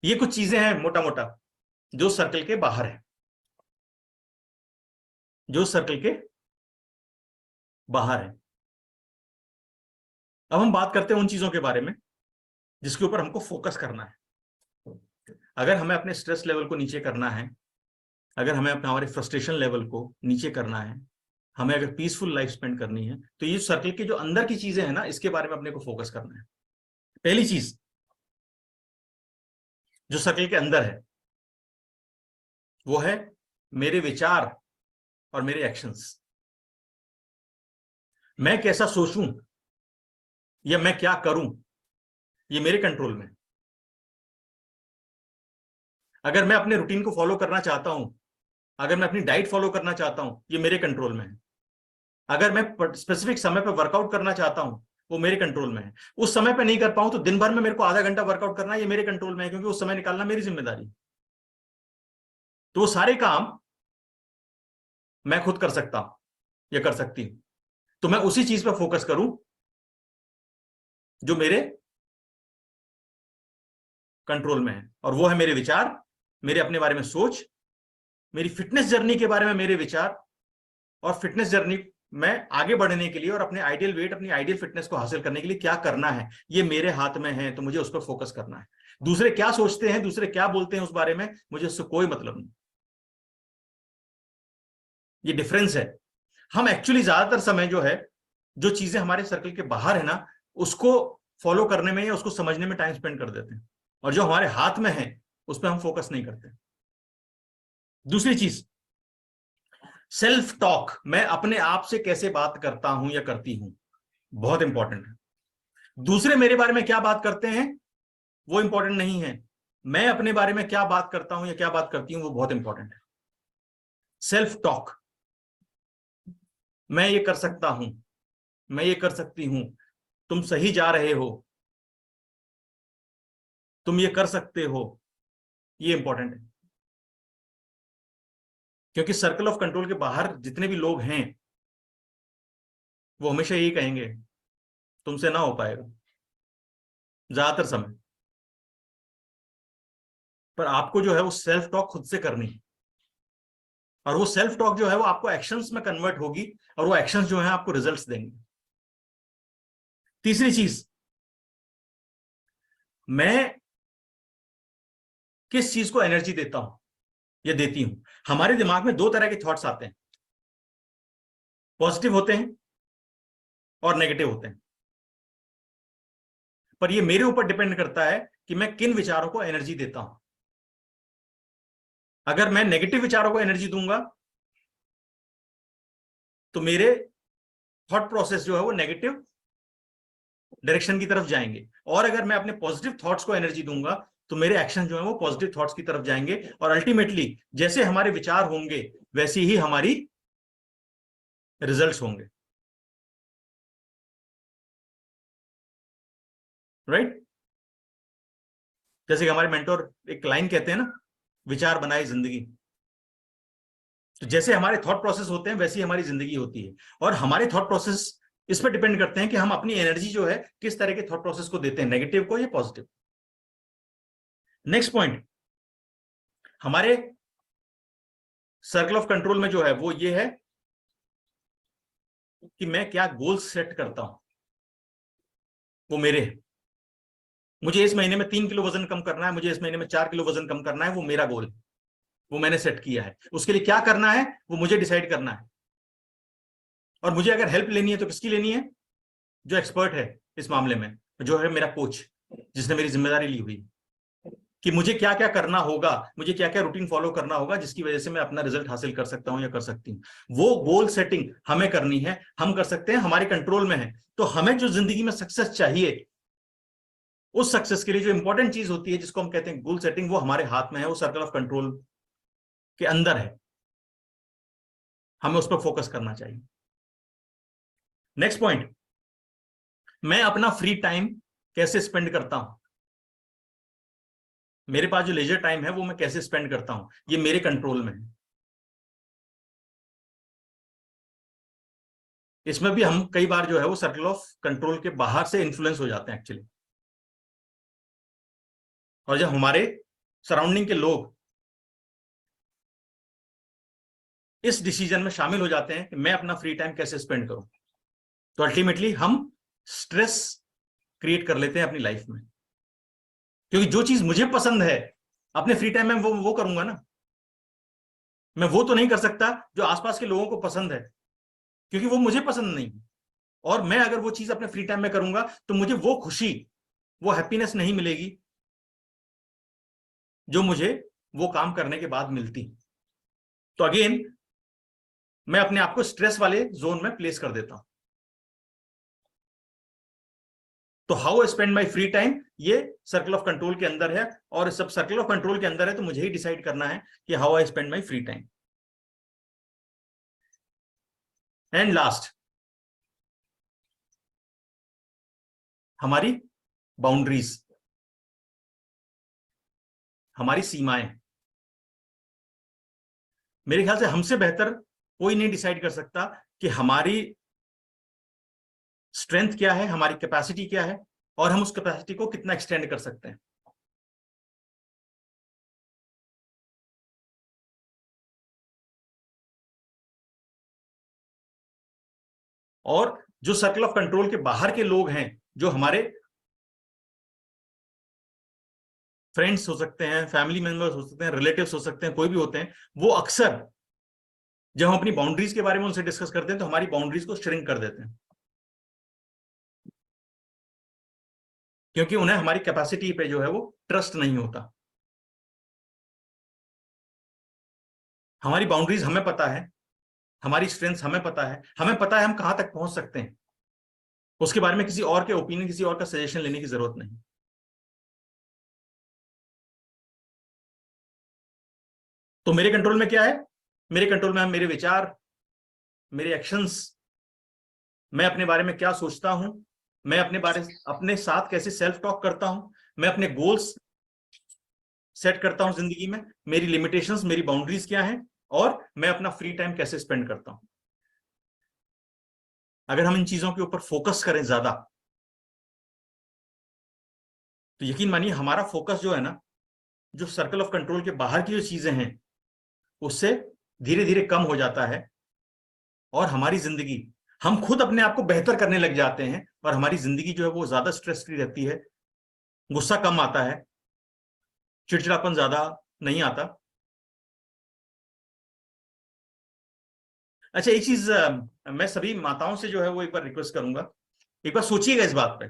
ये कुछ चीजें हैं मोटा मोटा जो सर्कल के बाहर है, जो सर्कल के बाहर है। अब हम बात करते हैं उन चीजों के बारे में जिसके ऊपर हमको फोकस करना है। अगर हमें अपने स्ट्रेस लेवल को नीचे करना है, अगर हमें अपने हमारे फ्रस्ट्रेशन लेवल को नीचे करना है, हमें अगर पीसफुल लाइफ स्पेंड करनी है, तो ये सर्कल के जो अंदर की चीजें हैं ना, इसके बारे में अपने को फोकस करना है। पहली चीज जो सर्कल के अंदर है वो है मेरे विचार और मेरे एक्शंस। मैं कैसा सोचूं या मैं क्या करूं ये मेरे कंट्रोल में। अगर मैं अपने रूटीन को फॉलो करना चाहता हूं, अगर मैं अपनी डाइट फॉलो करना चाहता हूं, ये मेरे कंट्रोल में है। अगर मैं स्पेसिफिक समय पर वर्कआउट करना चाहता हूं, वो मेरे कंट्रोल में है। उस समय पे नहीं कर पाऊं तो दिन भर में मेरे को आधा घंटा वर्कआउट करना, ये मेरे कंट्रोल में है, क्योंकि उस समय निकालना मेरी जिम्मेदारी। तो वो सारे काम मैं खुद कर सकता हूं या कर सकती हूं। तो मैं उसी चीज पर फोकस करूं जो मेरे कंट्रोल में है, और वो है मेरे विचार, मेरे अपने बारे में सोच, मेरी फिटनेस जर्नी के बारे में मेरे विचार, और फिटनेस जर्नी में आगे बढ़ने के लिए और अपने आइडियल वेट, अपनी आइडियल फिटनेस को हासिल करने के लिए क्या करना है ये मेरे हाथ में है। तो मुझे उस पर फोकस करना है। दूसरे क्या सोचते हैं, दूसरे क्या बोलते हैं उस बारे में मुझे उससे कोई मतलब नहीं। ये डिफरेंस है। हम एक्चुअली ज्यादातर समय जो है, जो चीजें हमारे सर्कल के बाहर है ना, उसको फॉलो करने में या उसको समझने में टाइम स्पेंड कर देते हैं, और जो हमारे हाथ में है उस पर हम फोकस नहीं करते। दूसरी चीज, सेल्फ टॉक, मैं अपने आप से कैसे बात करता हूं या करती हूं, बहुत इंपॉर्टेंट है। दूसरे मेरे बारे में क्या बात करते हैं वो इंपॉर्टेंट नहीं है, मैं अपने बारे में क्या बात करता हूं या क्या बात करती हूं वो बहुत इंपॉर्टेंट है। सेल्फ टॉक, मैं ये कर सकता हूं, मैं ये कर सकती हूं, तुम सही जा रहे हो, तुम ये कर सकते हो, ये इंपॉर्टेंट है। क्योंकि सर्कल ऑफ कंट्रोल के बाहर जितने भी लोग हैं वो हमेशा यही कहेंगे तुमसे ना हो पाएगा, ज्यादातर समय। पर आपको जो है वो सेल्फ टॉक खुद से करनी है, और वो सेल्फ टॉक जो है वो आपको एक्शंस में कन्वर्ट होगी, और वो एक्शंस जो है आपको रिजल्ट्स देंगे। तीसरी चीज, मैं किस चीज को एनर्जी देता हूं या देती हूं। हमारे दिमाग में 2 तरह के थॉट्स आते हैं, पॉजिटिव होते हैं और नेगेटिव होते हैं। पर ये मेरे ऊपर डिपेंड करता है कि मैं किन विचारों को एनर्जी देता हूं। अगर मैं नेगेटिव विचारों को एनर्जी दूंगा तो मेरे थॉट प्रोसेस जो है वो नेगेटिव डायरेक्शन की तरफ जाएंगे, और अगर मैं अपने पॉजिटिव थॉट्स को एनर्जी दूंगा तो मेरे एक्शन जो है वो पॉजिटिव थॉट्स की तरफ जाएंगे, और अल्टीमेटली जैसे हमारे विचार होंगे वैसी ही हमारी रिजल्ट्स होंगे। राइट? जैसे कि हमारे मेंटोर एक लाइन कहते हैं ना, विचार बनाए जिंदगी। तो जैसे हमारे थॉट प्रोसेस होते हैं वैसी हमारी जिंदगी होती है, और हमारे थॉट प्रोसेस इस पर डिपेंड करते हैं कि हम अपनी एनर्जी जो है किस तरह के थॉट प्रोसेस को देते हैं, नेगेटिव को या पॉजिटिव। नेक्स्ट पॉइंट हमारे सर्कल ऑफ कंट्रोल में जो है वो ये है कि मैं क्या गोल्स सेट करता हूं, वो मेरे हैं। मुझे इस महीने में 3 किलो वजन कम करना है, मुझे इस महीने में 4 किलो वजन कम करना है, वो मेरा गोल है, वो मैंने सेट किया है। उसके लिए क्या करना है वो मुझे डिसाइड करना है, और मुझे अगर हेल्प लेनी है तो किसकी लेनी है, जो एक्सपर्ट है इस मामले में, जो है मेरा कोच, जिसने मेरी जिम्मेदारी ली हुई कि मुझे क्या क्या करना होगा, मुझे क्या क्या रूटीन फॉलो करना होगा जिसकी वजह से मैं अपना रिजल्ट हासिल कर सकता हूं या कर सकती हूं। वो गोल सेटिंग हमें करनी है, हम कर सकते हैं, हमारे कंट्रोल में है। तो हमें जो जिंदगी में सक्सेस चाहिए, उस सक्सेस के लिए जो इंपॉर्टेंट चीज होती है जिसको हम कहते हैं गोल सेटिंग, वो हमारे हाथ में है, वो सर्कल ऑफ कंट्रोल के अंदर है, हमें उस पर फोकस करना चाहिए। नेक्स्ट पॉइंट, मैं अपना फ्री टाइम कैसे स्पेंड करता हूं, मेरे पास जो लेजर टाइम है वो मैं कैसे स्पेंड करता हूं, ये मेरे कंट्रोल में है। इसमें भी हम कई बार जो है वो सर्कल ऑफ कंट्रोल के बाहर से इन्फ्लुएंस हो जाते हैं एक्चुअली, और जब हमारे सराउंडिंग के लोग इस डिसीजन में शामिल हो जाते हैं कि मैं अपना फ्री टाइम कैसे स्पेंड करूं, तो अल्टीमेटली हम स्ट्रेस क्रिएट कर लेते हैं अपनी लाइफ में। क्योंकि जो चीज मुझे पसंद है अपने फ्री टाइम में वो करूंगा ना, मैं वो तो नहीं कर सकता जो आसपास के लोगों को पसंद है, क्योंकि वो मुझे पसंद नहीं। और मैं अगर वो चीज अपने फ्री टाइम में करूंगा तो मुझे वो खुशी, वो हैप्पीनेस नहीं मिलेगी जो मुझे वो काम करने के बाद मिलती। तो अगेन मैं अपने आप को स्ट्रेस वाले जोन में प्लेस कर देता हूं। तो how I spend my free time, ये सर्कल ऑफ कंट्रोल के अंदर है, और सब सर्कल ऑफ कंट्रोल के अंदर है तो मुझे ही डिसाइड करना है कि how I spend my free time. And last, हमारी बाउंड्रीज, हमारी सीमाएं। मेरे ख्याल से हमसे बेहतर कोई नहीं डिसाइड कर सकता कि हमारी स्ट्रेंथ क्या है, हमारी कैपेसिटी क्या है, और हम उस कैपेसिटी को कितना एक्सटेंड कर सकते हैं। और जो सर्कल ऑफ कंट्रोल के बाहर के लोग हैं, जो हमारे फ्रेंड्स हो सकते हैं, फैमिली मेंबर्स हो सकते हैं, रिलेटिव्स हो सकते हैं, कोई भी होते हैं, वो अक्सर जब हम अपनी बाउंड्रीज के बारे में उनसे डिस्कस करते हैं तो हमारी बाउंड्रीज को श्रिंक कर देते हैं। क्योंकि उन्हें हमारी कैपेसिटी पे जो है वो ट्रस्ट नहीं होता। हमारी बाउंड्रीज हमें पता है, हमारी स्ट्रेंथ हमें पता है, हमें पता है हम कहां तक पहुंच सकते हैं। उसके बारे में किसी और के ओपिनियन, किसी और का सजेशन लेने की जरूरत नहीं। तो मेरे कंट्रोल में क्या है? मेरे कंट्रोल में है मेरे विचार, मेरे एक्शंस, मैं अपने बारे में क्या सोचता हूं, मैं अपने साथ कैसे सेल्फ टॉक करता हूं, मैं अपने गोल्स सेट करता हूं जिंदगी में, मेरी लिमिटेशंस, मेरी बाउंड्रीज क्या हैं, और मैं अपना फ्री टाइम कैसे स्पेंड करता हूं। अगर हम इन चीजों के ऊपर फोकस करें ज्यादा, तो यकीन मानिए हमारा फोकस जो है ना, जो सर्कल ऑफ कंट्रोल के बाहर की जो चीजें हैं उससे धीरे धीरे कम हो जाता है, और हमारी जिंदगी, हम खुद अपने आप को बेहतर करने लग जाते हैं, और हमारी जिंदगी जो है वो ज्यादा स्ट्रेस फ्री रहती है, गुस्सा कम आता है, चिड़चिड़ापन ज्यादा नहीं आता। अच्छा, एक चीज मैं सभी माताओं से जो है वो एक बार रिक्वेस्ट करूंगा, एक बार सोचिएगा इस बात पे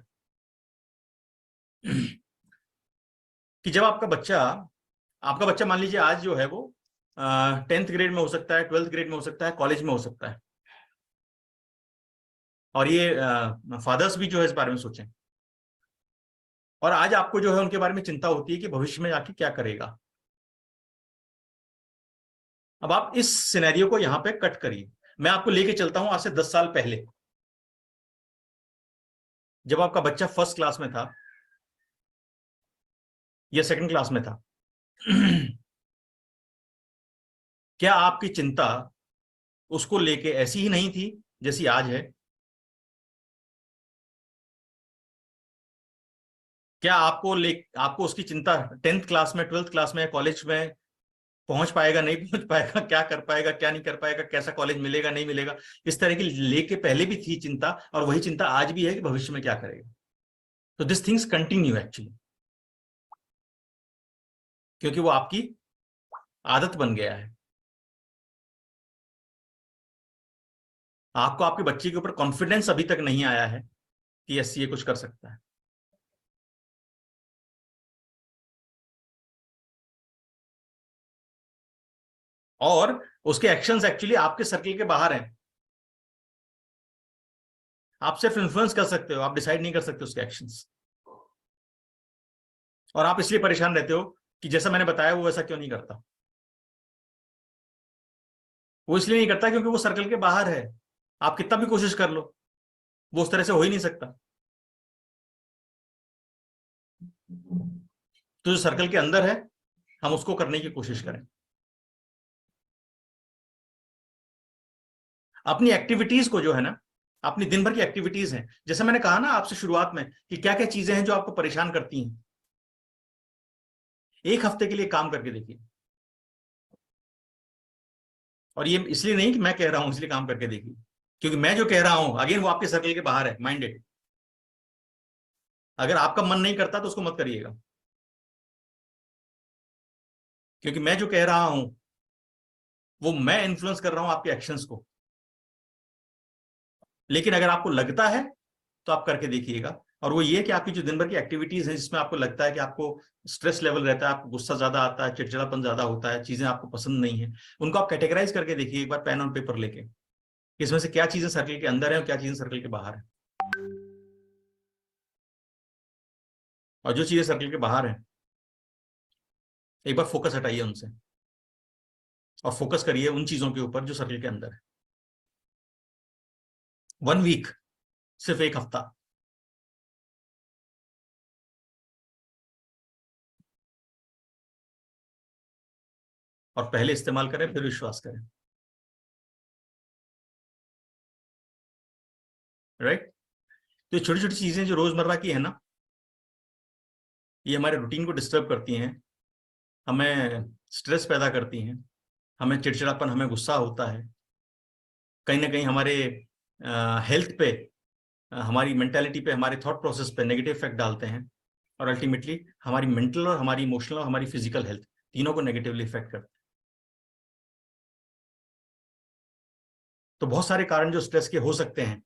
कि जब आपका बच्चा मान लीजिए आज जो है वो 10th ग्रेड में हो सकता है, 12th ग्रेड में हो सकता है, कॉलेज में हो सकता है, और ये फादर्स भी जो है इस बारे में सोचें, और आज आपको जो है उनके बारे में चिंता होती है कि भविष्य में जाके क्या करेगा। अब आप इस सिनेरियो को यहां पे कट करिए, मैं आपको लेके चलता हूं आज से 10 साल पहले, जब आपका बच्चा फर्स्ट क्लास में था या सेकंड क्लास में था। क्या आपकी चिंता उसको लेके ऐसी ही नहीं थी जैसी आज है? क्या आपको उसकी चिंता 10th क्लास में, 12th क्लास में, कॉलेज में पहुंच पाएगा, नहीं पहुंच पाएगा, क्या कर पाएगा, क्या नहीं कर पाएगा, कैसा कॉलेज मिलेगा, नहीं मिलेगा, इस तरह की लेके पहले भी थी चिंता, और वही चिंता आज भी है कि भविष्य में क्या करेगा। तो दिस थिंग्स कंटिन्यू एक्चुअली, क्योंकि वो आपकी आदत बन गया है। आपको आपके बच्चे के ऊपर कॉन्फिडेंस अभी तक नहीं आया है कि यस ये कुछ कर सकता है। और उसके एक्शंस एक्चुअली आपके सर्कल के बाहर हैं, आप सिर्फ इन्फ्लुएंस कर सकते हो, आप डिसाइड नहीं कर सकते उसके एक्शंस। और आप इसलिए परेशान रहते हो कि जैसा मैंने बताया वो वैसा क्यों नहीं करता। वो इसलिए नहीं करता क्योंकि वो सर्कल के बाहर है, आप कितना भी कोशिश कर लो वो उस तरह से हो ही नहीं सकता। तो जो सर्कल के अंदर है हम उसको करने की कोशिश करें। अपनी एक्टिविटीज को जो है ना, अपनी दिन भर की एक्टिविटीज हैं, जैसे मैंने कहा ना आपसे शुरुआत में कि क्या क्या चीजें हैं जो आपको परेशान करती हैं, एक हफ्ते के लिए काम करके देखिए। और ये इसलिए नहीं कि मैं कह रहा हूं इसलिए काम करके देखिए, क्योंकि मैं जो कह रहा हूं अगेन वो आपके सर्कल के बाहर है, माइंडेड। अगर आपका मन नहीं करता तो उसको मत करिएगा, क्योंकि मैं जो कह रहा हूं वो मैं इन्फ्लुएंस कर रहा हूं आपके एक्शंस को। लेकिन अगर आपको लगता है तो आप करके देखिएगा, और वो ये कि आपकी जो दिन भर की एक्टिविटीज हैं जिसमें आपको लगता है कि आपको स्ट्रेस लेवल रहता है, आपको गुस्सा ज्यादा आता है, चिड़चिड़ापन ज्यादा होता है, चीजें आपको पसंद नहीं है, उनको आप कैटेगराइज करके देखिए एक बार पेन और पेपर लेके, इसमें से क्या चीजें सर्कल के अंदर है और क्या चीजें सर्कल के बाहर है। और जो चीजें सर्कल के बाहर है एक बार फोकस हटाइए उनसे और फोकस करिए उन चीजों के ऊपर जो सर्कल के अंदर है। 1 वीक, सिर्फ एक हफ्ता। और पहले इस्तेमाल करें फिर विश्वास करें, राइट? तो ये छोटी छोटी चीजें जो रोजमर्रा की है ना, ये हमारे रूटीन को डिस्टर्ब करती हैं, हमें स्ट्रेस पैदा करती हैं, हमें चिड़चिड़ापन, हमें गुस्सा होता है, कहीं ना कहीं हमारे हेल्थ पे, हमारी मेंटालिटी पे, हमारे थॉट प्रोसेस पे नेगेटिव इफेक्ट डालते हैं, और अल्टीमेटली हमारी मेंटल और हमारी इमोशनल और हमारी फिजिकल हेल्थ तीनों को नेगेटिवली इफेक्ट करते हैं। तो बहुत सारे कारण जो स्ट्रेस के हो सकते हैं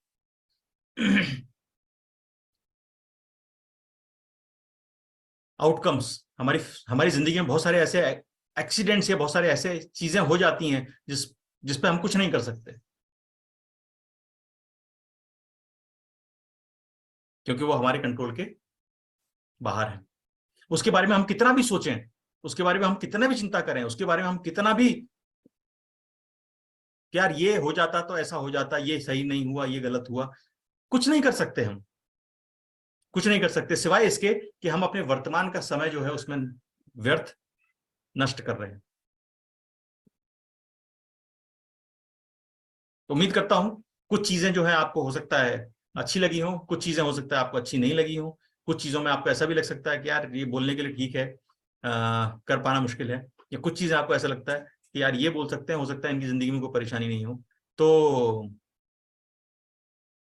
आउटकम्स, हमारी जिंदगी में बहुत सारे ऐसे एक्सीडेंट्स या बहुत सारे ऐसे चीजें हो जाती हैं जिस पे हम कुछ नहीं कर सकते, क्योंकि वो हमारे कंट्रोल के बाहर है। उसके बारे में हम कितना भी सोचें, उसके बारे में हम कितना भी चिंता करें, उसके बारे में हम कितना भी यार ये हो जाता तो ऐसा हो जाता, ये सही नहीं हुआ, ये गलत हुआ, कुछ नहीं कर सकते। हम कुछ नहीं कर सकते सिवाय इसके कि हम अपने वर्तमान का समय जो है उसमें व्यर्थ नष्ट कर रहे हैं। उम्मीद करता हूं कुछ चीजें जो है आपको हो सकता है अच्छी लगी हो, कुछ चीजें हो सकता है आपको अच्छी नहीं लगी हो, कुछ चीजों में आपको ऐसा भी लग सकता है कि यार ये बोलने के लिए ठीक है, कर पाना मुश्किल है, या कुछ चीजें आपको ऐसा लगता है कि यार ये बोल सकते हैं, हो सकता है इनकी जिंदगी में कोई परेशानी नहीं हो। तो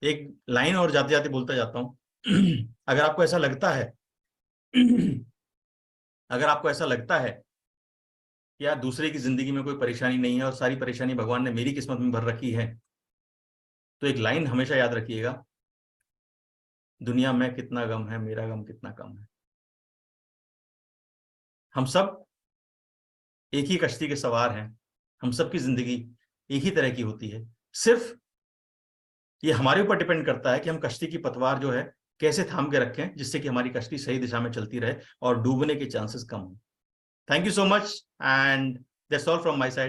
एक लाइन और जाते जाते बोलता जाता हूं अगर आपको ऐसा लगता है अगर आपको ऐसा लगता है कि यार दूसरे की जिंदगी में कोई परेशानी नहीं है और सारी परेशानी भगवान ने मेरी किस्मत में भर रखी है, तो एक लाइन हमेशा याद रखिएगा, दुनिया में कितना गम है, मेरा गम कितना कम है। हम सब एक ही कश्ती के सवार हैं, हम सबकी जिंदगी एक ही तरह की होती है, सिर्फ ये हमारे ऊपर डिपेंड करता है कि हम कश्ती की पतवार जो है कैसे थाम के रखें, जिससे कि हमारी कश्ती सही दिशा में चलती रहे और डूबने के चांसेस कम हो। Thank you so much, and that's all from my side.